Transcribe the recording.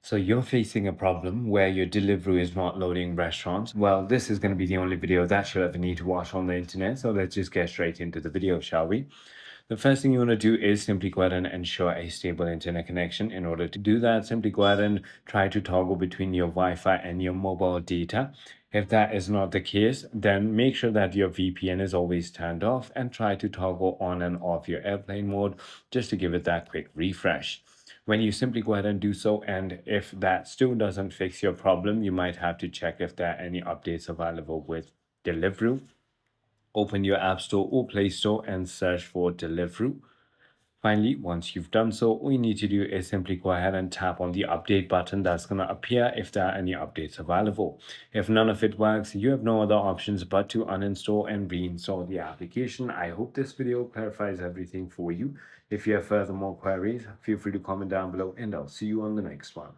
So you're facing a problem where your Deliveroo is not loading restaurants. Well, this is going to be the only video that you'll ever need to watch on the internet. So let's just get straight into the video, shall we? The first thing you want to do is simply go ahead and ensure a stable internet connection. In order to do that, simply go ahead and try to toggle between your Wi-Fi and your mobile data. If that is not the case, then make sure that your VPN is always turned off and try to toggle on and off your airplane mode just to give it that quick refresh. When you simply go ahead and do so, and if that still doesn't fix your problem, you might have to check if there are any updates available with Deliveroo. Open your App Store or Play Store and search for Deliveroo. Finally, once you've done so, all you need to do is simply go ahead and tap on the update button that's going to appear if there are any updates available. If none of it works, you have no other options but to uninstall and reinstall the application. I hope this video clarifies everything for you. If you have further more queries, feel free to comment down below and I'll see you on the next one.